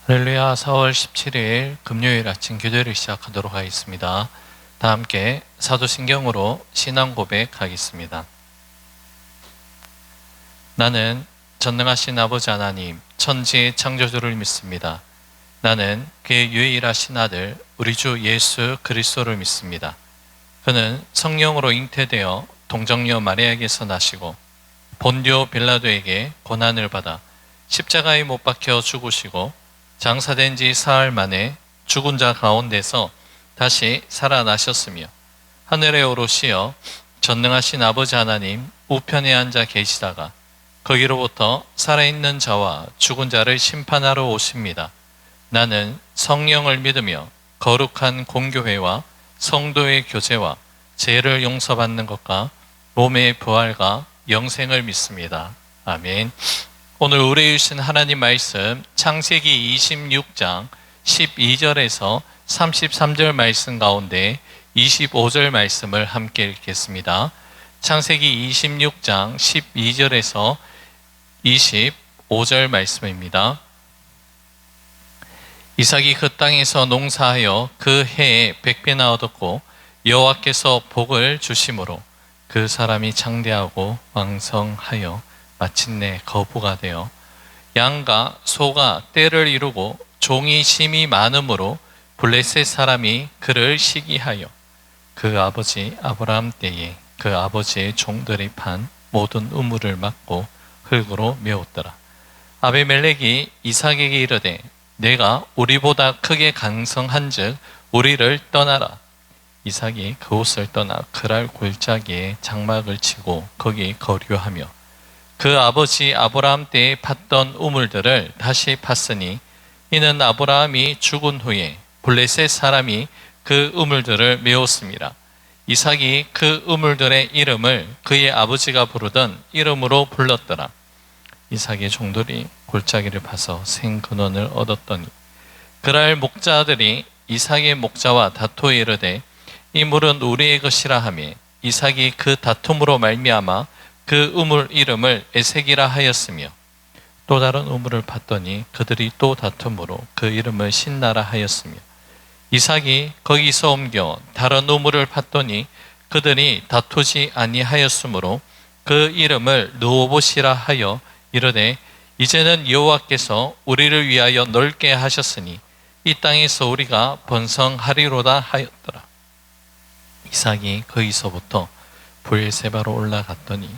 할렐루야. 4월 17일 금요일 아침 교대를 시작하도록 하겠습니다. 다 함께 사도신경으로 신앙 고백하겠습니다. 나는 전능하신 아버지 하나님, 천지의 창조주를 믿습니다. 나는 그의 유일하신 아들 우리 주 예수 그리스도를 믿습니다. 그는 성령으로 잉태되어 동정녀 마리아에게서 나시고 본디오 빌라도에게 고난을 받아 십자가에 못 박혀 죽으시고 장사된 지 사흘 만에 죽은 자 가운데서 다시 살아나셨으며 하늘에 오르시어 전능하신 아버지 하나님 우편에 앉아 계시다가 거기로부터 살아있는 자와 죽은 자를 심판하러 오십니다. 나는 성령을 믿으며 거룩한 공교회와 성도의 교제와 죄를 용서받는 것과 몸의 부활과 영생을 믿습니다. 아멘. 오늘 우리 주신 하나님 말씀 창세기 26장 12절에서 33절 말씀 가운데 25절 말씀을 함께 읽겠습니다. 창세기 26장 12절에서 25절 말씀입니다. 이삭이 그 땅에서 농사하여 그 해에 100배나 얻었고 여호와께서 복을 주심으로 그 사람이 창대하고 왕성하여 마침내 거부가 되어 양과 소가 떼를 이루고 종이 심이 많음으로 블레셋 사람이 그를 시기하여 그 아버지 아브라함 때에 그 아버지의 종들이 판 모든 우물을 막고 흙으로 메웠더라. 아비멜렉이 이삭에게 이르되 내가 우리보다 크게 강성한즉 우리를 떠나라. 이삭이 그곳을 떠나 그랄 골짜기에 장막을 치고 거기 거류하며 그 아버지 아브라함 때에 팠던 우물들을 다시 팠으니 이는 아브라함이 죽은 후에 블레셋 사람이 그 우물들을 메웠습니다. 이삭이 그 우물들의 이름을 그의 아버지가 부르던 이름으로 불렀더라. 이삭의 종들이 골짜기를 파서 생근원을 얻었더니 그랄 목자들이 이삭의 목자와 다투어 이르되 이 물은 우리의 것이라 하며 이삭이 그 다툼으로 말미암아 그 우물 이름을 에색이라 하였으며 또 다른 우물을 팠더니 그들이 또 다툼으로 그 이름을 신나라 하였으며 이삭이 거기서 옮겨 다른 우물을 팠더니 그들이 다투지 아니하였으므로 그 이름을 르호봇이라 하여 이르되 이제는 여호와께서 우리를 위하여 넓게 하셨으니 이 땅에서 우리가 번성하리로다 하였더라. 이삭이 거기서부터 브엘세바로 올라갔더니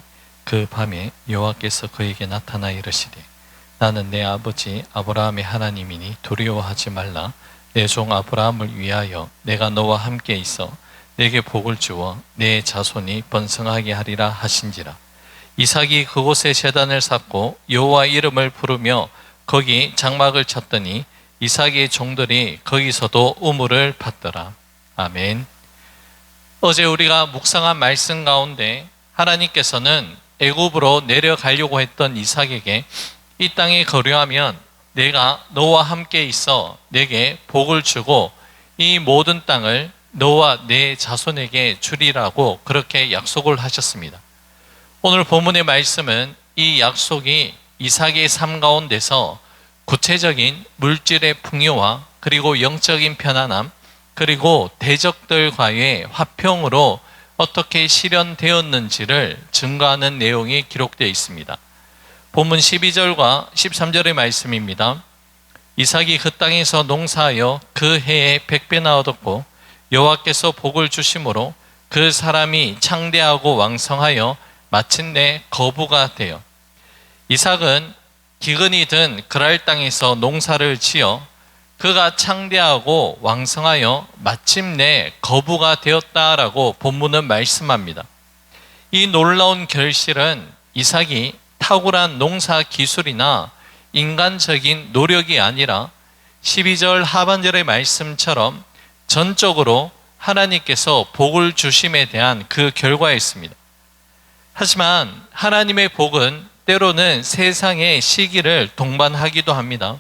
그 밤에 여호와께서 그에게 나타나 이르시되 나는 내 아버지 아브라함의 하나님이니 두려워하지 말라. 내 종 아브라함을 위하여 내가 너와 함께 있어 내게 복을 주어 내 자손이 번성하게 하리라 하신지라. 이삭이 그곳에 제단을 쌓고 여호와 이름을 부르며 거기 장막을 쳤더니 이삭의 종들이 거기서도 우물을 팠더라. 아멘. 어제 우리가 묵상한 말씀 가운데 하나님께서는 애굽으로 내려가려고 했던 이삭에게 이 땅에 거류하면 내가 너와 함께 있어 내게 복을 주고 이 모든 땅을 너와 내 자손에게 주리라고 그렇게 약속을 하셨습니다. 오늘 본문의 말씀은 이 약속이 이삭의 삶 가운데서 구체적인 물질의 풍요와 그리고 영적인 편안함 그리고 대적들과의 화평으로 어떻게 실현되었는지를 증거하는 내용이 기록되어 있습니다. 본문 12절과 13절의 말씀입니다. 이삭이 그 땅에서 농사하여 그 해에 100배나 얻었고 여호와께서 복을 주심으로 그 사람이 창대하고 왕성하여 마침내 거부가 되어 이삭은 기근이 든 그랄 땅에서 농사를 지어 그가 창대하고 왕성하여 마침내 거부가 되었다라고 본문은 말씀합니다. 이 놀라운 결실은 이삭이 탁월한 농사 기술이나 인간적인 노력이 아니라 12절 하반절의 말씀처럼 전적으로 하나님께서 복을 주심에 대한 그 결과였습니다. 하지만 하나님의 복은 때로는 세상의 시기를 동반하기도 합니다.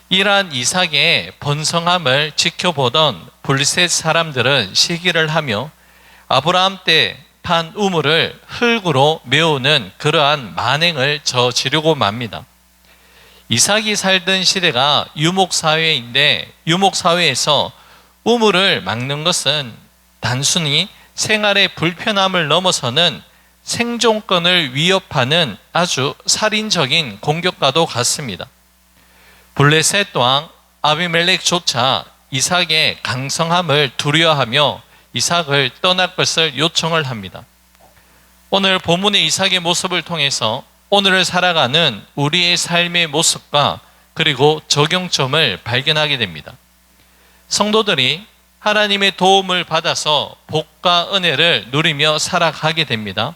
이러한 이삭의 번성함을 지켜보던 블레셋 사람들은 시기를 하며 아브라함 때 판 우물을 흙으로 메우는 그러한 만행을 저지르고 맙니다. 이삭이 살던 시대가 유목사회인데 유목사회에서 우물을 막는 것은 단순히 생활의 불편함을 넘어서는 생존권을 위협하는 아주 살인적인 공격과도 같습니다. 블레셋 왕 아비멜렉조차 이삭의 강성함을 두려워하며 이삭을 떠날 것을 요청을 합니다. 오늘 본문의 이삭의 모습을 통해서 오늘을 살아가는 우리의 삶의 모습과 그리고 적용점을 발견하게 됩니다. 성도들이 하나님의 도움을 받아서 복과 은혜를 누리며 살아가게 됩니다.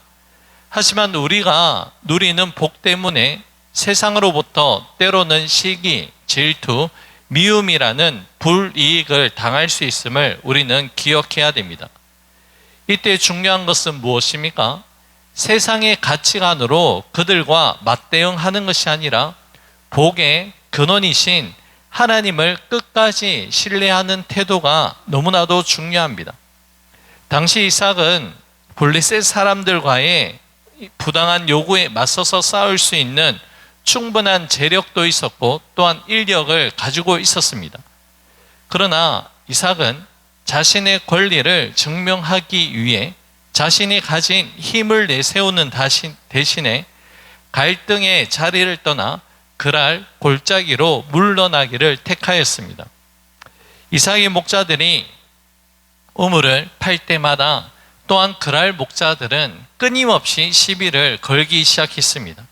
하지만 우리가 누리는 복 때문에 세상으로부터 때로는 시기, 질투, 미움이라는 불이익을 당할 수 있음을 우리는 기억해야 됩니다. 이때 중요한 것은 무엇입니까? 세상의 가치관으로 그들과 맞대응하는 것이 아니라 복의 근원이신 하나님을 끝까지 신뢰하는 태도가 너무나도 중요합니다. 당시 이삭은 블레셋 사람들과의 부당한 요구에 맞서서 싸울 수 있는 충분한 재력도 있었고 또한 인력을 가지고 있었습니다. 그러나 이삭은 자신의 권리를 증명하기 위해 자신이 가진 힘을 내세우는 대신에 갈등의 자리를 떠나 그랄 골짜기로 물러나기를 택하였습니다. 이삭의 목자들이 우물을 팔 때마다 또한 그랄 목자들은 끊임없이 시비를 걸기 시작했습니다.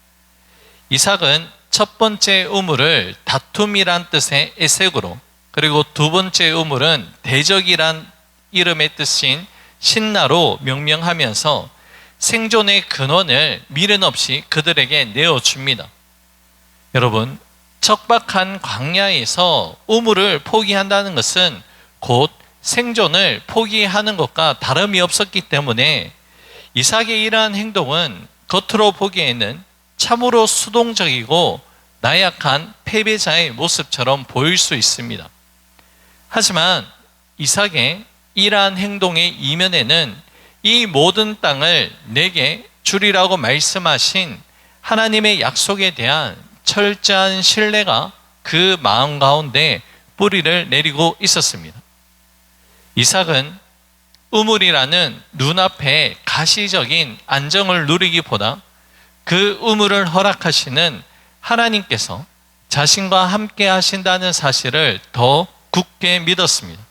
이삭은 첫 번째 우물을 다툼이란 뜻의 에색으로, 그리고 두 번째 우물은 대적이란 이름의 뜻인 신나로 명명하면서 생존의 근원을 미련 없이 그들에게 내어줍니다. 여러분, 척박한 광야에서 우물을 포기한다는 것은 곧 생존을 포기하는 것과 다름이 없었기 때문에 이삭의 이러한 행동은 겉으로 보기에는 참으로 수동적이고 나약한 패배자의 모습처럼 보일 수 있습니다. 하지만 이삭의 이러한 행동의 이면에는 이 모든 땅을 내게 주리라고 말씀하신 하나님의 약속에 대한 철저한 신뢰가 그 마음 가운데 뿌리를 내리고 있었습니다. 이삭은 우물이라는 눈앞에 가시적인 안정을 누리기보다 그 우물을 허락하시는 하나님께서 자신과 함께 하신다는 사실을 더 굳게 믿었습니다.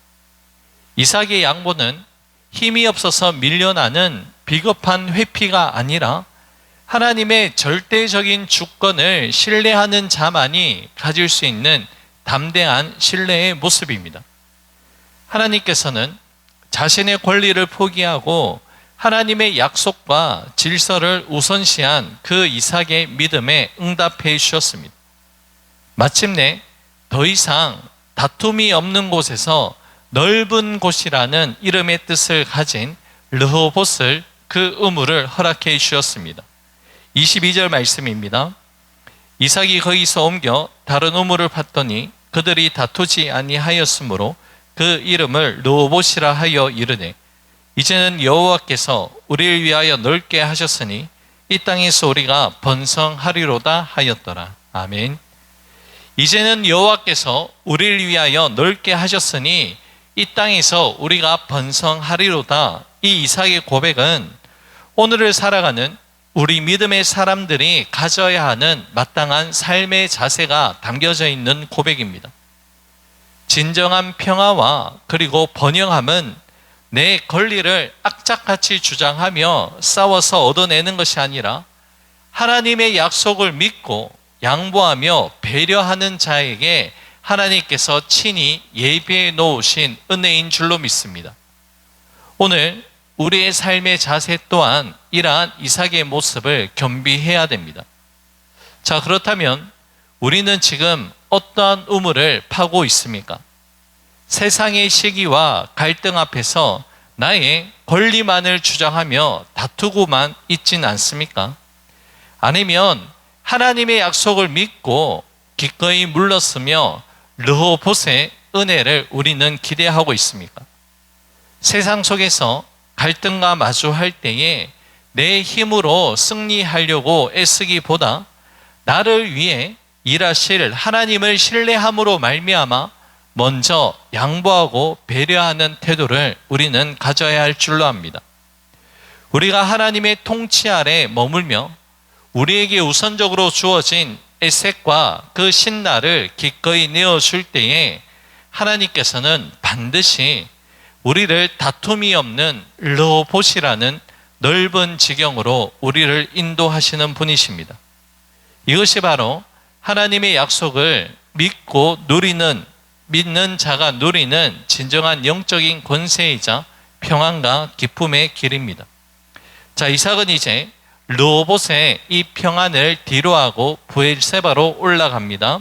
이삭의 양보는 힘이 없어서 밀려나는 비겁한 회피가 아니라 하나님의 절대적인 주권을 신뢰하는 자만이 가질 수 있는 담대한 신뢰의 모습입니다. 하나님께서는 자신의 권리를 포기하고 하나님의 약속과 질서를 우선시한 그 이삭의 믿음에 응답해 주셨습니다. 마침내 더 이상 다툼이 없는 곳에서 넓은 곳이라는 이름의 뜻을 가진 르호봇을 그 우물을 허락해 주셨습니다. 22절 말씀입니다. 이삭이 거기서 옮겨 다른 우물을 팠더니 그들이 다투지 아니하였으므로 그 이름을 르호봇이라 하여 이르되 이제는 여호와께서 우리를 위하여 넓게 하셨으니 이 땅에서 우리가 번성하리로다 하였더라. 아멘. 이제는 여호와께서 우리를 위하여 넓게 하셨으니 이 땅에서 우리가 번성하리로다. 이 이삭의 고백은 오늘을 살아가는 우리 믿음의 사람들이 가져야 하는 마땅한 삶의 자세가 담겨져 있는 고백입니다. 진정한 평화와 그리고 번영함은 내 권리를 악착같이 주장하며 싸워서 얻어내는 것이 아니라 하나님의 약속을 믿고 양보하며 배려하는 자에게 하나님께서 친히 예비해 놓으신 은혜인 줄로 믿습니다. 오늘 우리의 삶의 자세 또한 이러한 이삭의 모습을 겸비해야 됩니다. 자, 그렇다면 우리는 지금 어떠한 우물을 파고 있습니까? 세상의 시기와 갈등 앞에서 나의 권리만을 주장하며 다투고만 있진 않습니까? 아니면 하나님의 약속을 믿고 기꺼이 물렀으며 르호봇의 은혜를 우리는 기대하고 있습니까? 세상 속에서 갈등과 마주할 때에 내 힘으로 승리하려고 애쓰기보다 나를 위해 일하실 하나님을 신뢰함으로 말미암아 먼저 양보하고 배려하는 태도를 우리는 가져야 할 줄로 압니다. 우리가 하나님의 통치 아래 머물며 우리에게 우선적으로 주어진 에색과 그 신나를 기꺼이 내어줄 때에 하나님께서는 반드시 우리를 다툼이 없는 르호봇이라는 넓은 지경으로 우리를 인도하시는 분이십니다. 이것이 바로 하나님의 약속을 믿는 자가 누리는 진정한 영적인 권세이자 평안과 기쁨의 길입니다. 자, 이삭은 이제 르호봇의 이 평안을 뒤로하고 브엘세바로 올라갑니다.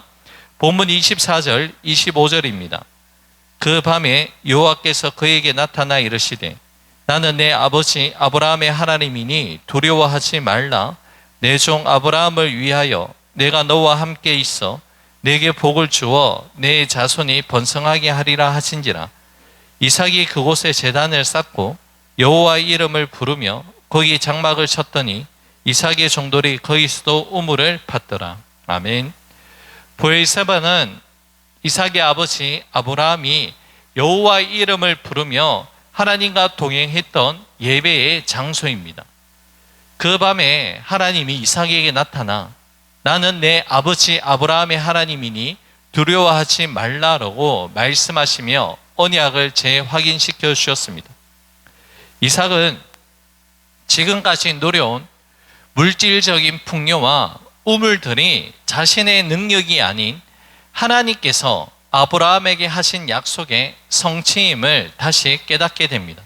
본문 24절, 25절입니다. 그 밤에 여호와께서 그에게 나타나 이르시되 나는 내 아버지 아브라함의 하나님이니 두려워하지 말라. 내 종 아브라함을 위하여 내가 너와 함께 있어 내게 복을 주어 내 자손이 번성하게 하리라 하신지라. 이삭이 그곳에 제단을 쌓고 여호와의 이름을 부르며 거기 장막을 쳤더니 이삭의 종들이 거기서도 우물을 팠더라. 아멘. 브엘세바는 이삭의 아버지 아브라함이 여호와의 이름을 부르며 하나님과 동행했던 예배의 장소입니다. 그 밤에 하나님이 이삭에게 나타나 나는 내 아버지 아브라함의 하나님이니 두려워하지 말라라고 말씀하시며 언약을 재확인시켜 주셨습니다. 이삭은 지금까지 누려온 물질적인 풍요와 우물들이 자신의 능력이 아닌 하나님께서 아브라함에게 하신 약속의 성취임을 다시 깨닫게 됩니다.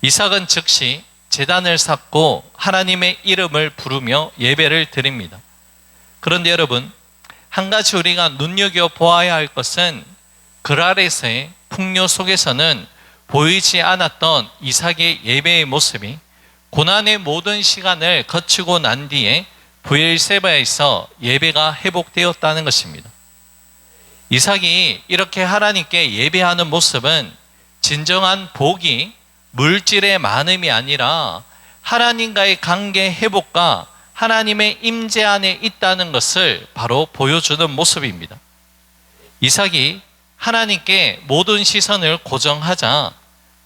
이삭은 즉시 제단을 쌓고 하나님의 이름을 부르며 예배를 드립니다. 그런데 여러분, 한 가지 우리가 눈여겨보아야 할 것은 그랄에서의 풍요 속에서는 보이지 않았던 이삭의 예배의 모습이 고난의 모든 시간을 거치고 난 뒤에 브엘세바에서 예배가 회복되었다는 것입니다. 이삭이 이렇게 하나님께 예배하는 모습은 진정한 복이 물질의 많음이 아니라 하나님과의 관계 회복과 하나님의 임재 안에 있다는 것을 바로 보여주는 모습입니다. 이삭이 하나님께 모든 시선을 고정하자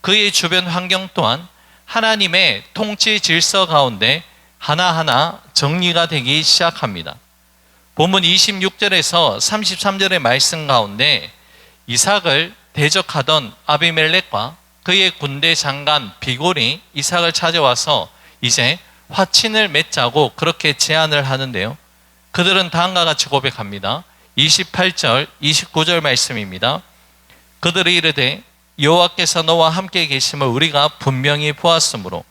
그의 주변 환경 또한 하나님의 통치 질서 가운데 하나하나 정리가 되기 시작합니다. 본문 26절에서 33절의 말씀 가운데 이삭을 대적하던 아비멜렉과 그의 군대 장관 비골이 이삭을 찾아와서 이제 화친을 맺자고 그렇게 제안을 하는데요. 그들은 다음과 같이 고백합니다. 28절, 29절 말씀입니다. 그들이 이르되 여호와께서 너와 함께 계심을 우리가 분명히 보았으므로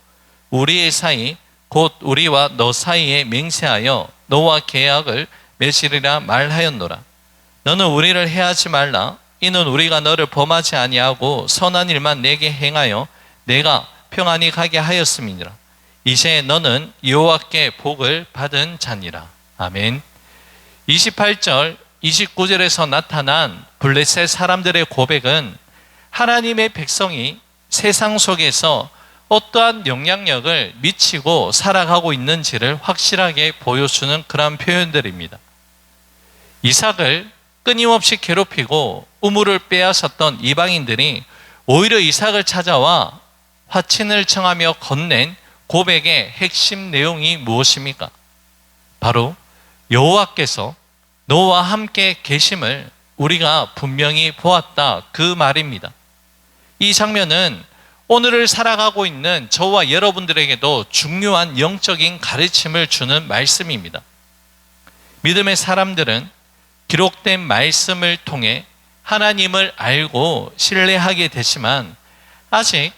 우리의 사이 곧 우리와 너 사이에 맹세하여 너와 계약을 맺으리라 말하였노라. 너는 우리를 해하지 말라. 이는 우리가 너를 범하지 아니하고 선한 일만 내게 행하여 내가 평안히 가게 하였음이니라. 이제 너는 여호와께 복을 받은 자니라. 아멘. 28절, 29절에서 나타난 블레셋 사람들의 고백은 하나님의 백성이 세상 속에서 어떠한 영향력을 미치고 살아가고 있는지를 확실하게 보여주는 그런 표현들입니다. 이삭을 끊임없이 괴롭히고 우물을 빼앗았던 이방인들이 오히려 이삭을 찾아와 화친을 청하며 건넨 고백의 핵심 내용이 무엇입니까? 바로 여호와께서 너와 함께 계심을 우리가 분명히 보았다, 그 말입니다. 이 장면은 오늘을 살아가고 있는 저와 여러분들에게도 중요한 영적인 가르침을 주는 말씀입니다. 믿음의 사람들은 기록된 말씀을 통해 하나님을 알고 신뢰하게 되지만 아직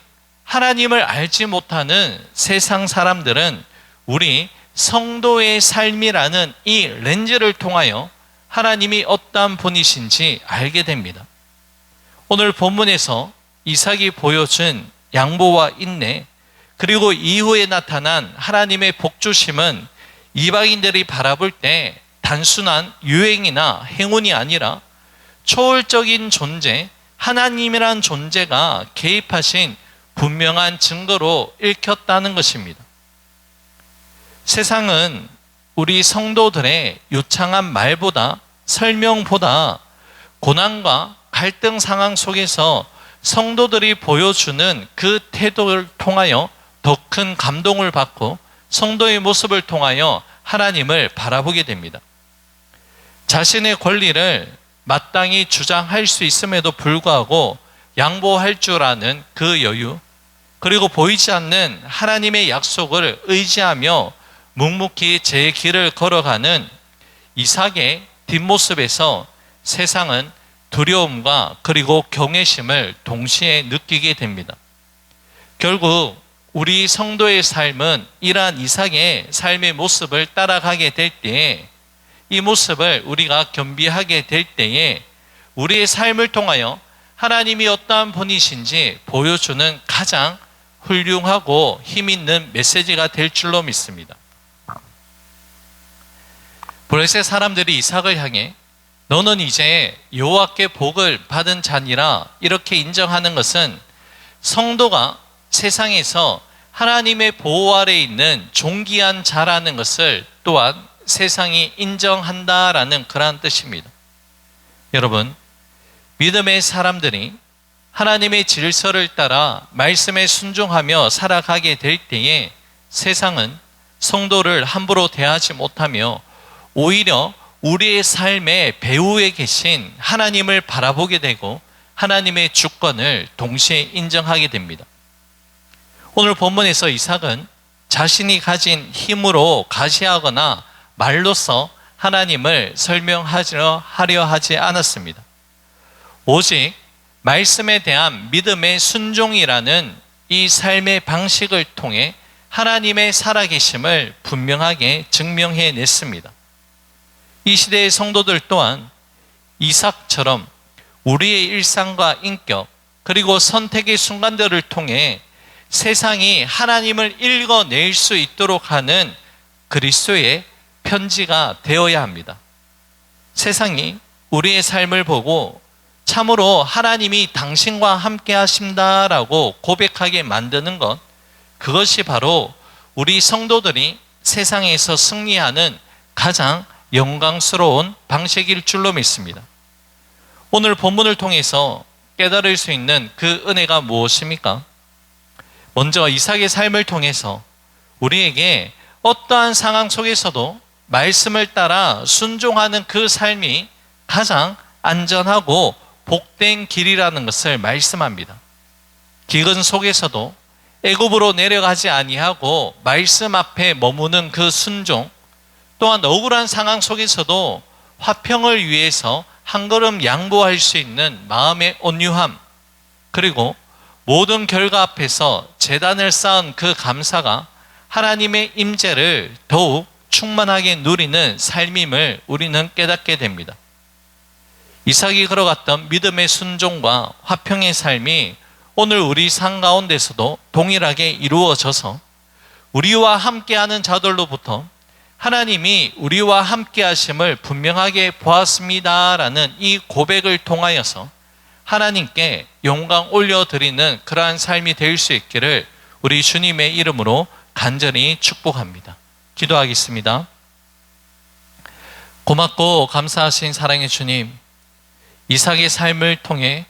하나님을 알지 못하는 세상 사람들은 우리 성도의 삶이라는 이 렌즈를 통하여 하나님이 어떠한 분이신지 알게 됩니다. 오늘 본문에서 이삭이 보여준 양보와 인내, 그리고 이후에 나타난 하나님의 복주심은 이방인들이 바라볼 때 단순한 유행이나 행운이 아니라 초월적인 존재, 하나님이란 존재가 개입하신 분명한 증거로 읽혔다는 것입니다. 세상은 우리 성도들의 유창한 말보다 설명보다 고난과 갈등 상황 속에서 성도들이 보여주는 그 태도를 통하여 더 큰 감동을 받고 성도의 모습을 통하여 하나님을 바라보게 됩니다. 자신의 권리를 마땅히 주장할 수 있음에도 불구하고 양보할 줄 아는 그 여유, 그리고 보이지 않는 하나님의 약속을 의지하며 묵묵히 제 길을 걸어가는 이삭의 뒷모습에서 세상은 두려움과 그리고 경외심을 동시에 느끼게 됩니다. 결국 우리 성도의 삶은 이러한 이삭의 삶의 모습을 따라가게 될 때에, 이 모습을 우리가 겸비하게 될 때에 우리의 삶을 통하여 하나님이 어떠한 분이신지 보여주는 가장 훌륭하고 힘있는 메시지가 될 줄로 믿습니다. 블레셋 사람들이 이삭을 향해 너는 이제 여호와께 복을 받은 자니라 이렇게 인정하는 것은 성도가 세상에서 하나님의 보호 아래 있는 존귀한 자라는 것을 또한 세상이 인정한다라는 그러한 뜻입니다. 여러분, 믿음의 사람들이 하나님의 질서를 따라 말씀에 순종하며 살아가게 될 때에 세상은 성도를 함부로 대하지 못하며 오히려 우리의 삶의 배후에 계신 하나님을 바라보게 되고 하나님의 주권을 동시에 인정하게 됩니다. 오늘 본문에서 이삭은 자신이 가진 힘으로 가시하거나 말로써 하나님을 설명하려 하지 않았습니다. 오직 말씀에 대한 믿음의 순종이라는 이 삶의 방식을 통해 하나님의 살아계심을 분명하게 증명해 냈습니다. 이 시대의 성도들 또한 이삭처럼 우리의 일상과 인격 그리고 선택의 순간들을 통해 세상이 하나님을 읽어낼 수 있도록 하는 그리스도의 편지가 되어야 합니다. 세상이 우리의 삶을 보고 참으로 하나님이 당신과 함께 하신다라고 고백하게 만드는 것, 그것이 바로 우리 성도들이 세상에서 승리하는 가장 영광스러운 방식일 줄로 믿습니다. 오늘 본문을 통해서 깨달을 수 있는 그 은혜가 무엇입니까? 먼저 이삭의 삶을 통해서 우리에게 어떠한 상황 속에서도 말씀을 따라 순종하는 그 삶이 가장 안전하고 복된 길이라는 것을 말씀합니다. 기근 속에서도 애굽으로 내려가지 아니하고 말씀 앞에 머무는 그 순종, 또한 억울한 상황 속에서도 화평을 위해서 한 걸음 양보할 수 있는 마음의 온유함, 그리고 모든 결과 앞에서 제단을 쌓은 그 감사가 하나님의 임재를 더욱 충만하게 누리는 삶임을 우리는 깨닫게 됩니다. 이삭이 걸어갔던 믿음의 순종과 화평의 삶이 오늘 우리 삶 가운데서도 동일하게 이루어져서 우리와 함께하는 자들로부터 하나님이 우리와 함께 하심을 분명하게 보았습니다라는 이 고백을 통하여서 하나님께 영광 올려드리는 그러한 삶이 될 수 있기를 우리 주님의 이름으로 간절히 축복합니다. 기도하겠습니다. 고맙고 감사하신 사랑의 주님, 이삭의 삶을 통해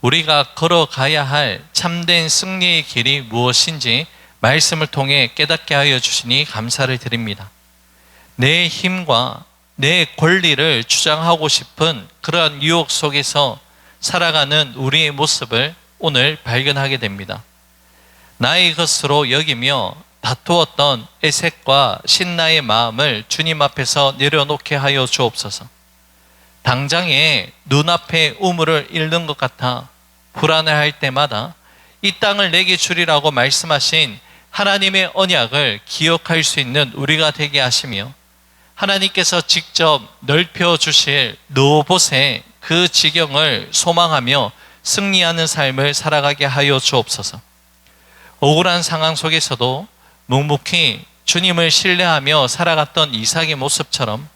우리가 걸어가야 할 참된 승리의 길이 무엇인지 말씀을 통해 깨닫게 하여 주시니 감사를 드립니다. 내 힘과 내 권리를 주장하고 싶은 그러한 유혹 속에서 살아가는 우리의 모습을 오늘 발견하게 됩니다. 나의 것으로 여기며 다투었던 에색과 신나의 마음을 주님 앞에서 내려놓게 하여 주옵소서. 당장에 눈앞에 우물을 잃는 것 같아 불안해할 때마다 이 땅을 내게 주리라고 말씀하신 하나님의 언약을 기억할 수 있는 우리가 되게 하시며 하나님께서 직접 넓혀 주실 노봇의 그 지경을 소망하며 승리하는 삶을 살아가게 하여 주옵소서. 억울한 상황 속에서도 묵묵히 주님을 신뢰하며 살아갔던 이삭의 모습처럼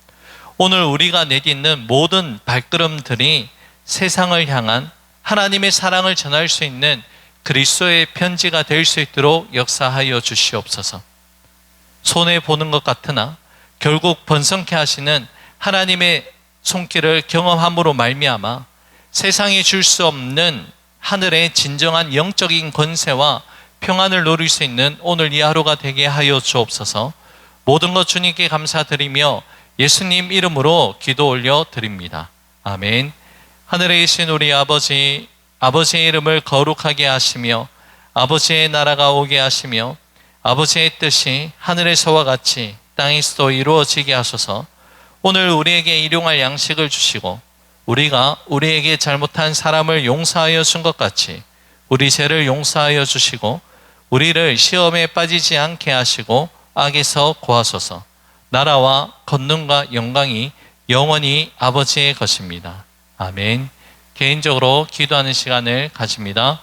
오늘 우리가 내딛는 모든 발걸음들이 세상을 향한 하나님의 사랑을 전할 수 있는 그리스도의 편지가 될 수 있도록 역사하여 주시옵소서. 손해 보는 것 같으나 결국 번성케 하시는 하나님의 손길을 경험함으로 말미암아 세상이 줄 수 없는 하늘의 진정한 영적인 권세와 평안을 누릴 수 있는 오늘 이 하루가 되게 하여 주옵소서. 모든 것 주님께 감사드리며 예수님 이름으로 기도 올려 드립니다. 아멘. 하늘에 계신 우리 아버지, 아버지의 이름을 거룩하게 하시며 아버지의 나라가 오게 하시며 아버지의 뜻이 하늘에서와 같이 땅에서도 이루어지게 하소서. 오늘 우리에게 일용할 양식을 주시고 우리가 우리에게 잘못한 사람을 용서하여 준 것 같이 우리 죄를 용서하여 주시고 우리를 시험에 빠지지 않게 하시고 악에서 구하소서. 나라와 권능과 영광이 영원히 아버지의 것입니다. 아멘. 개인적으로 기도하는 시간을 가집니다.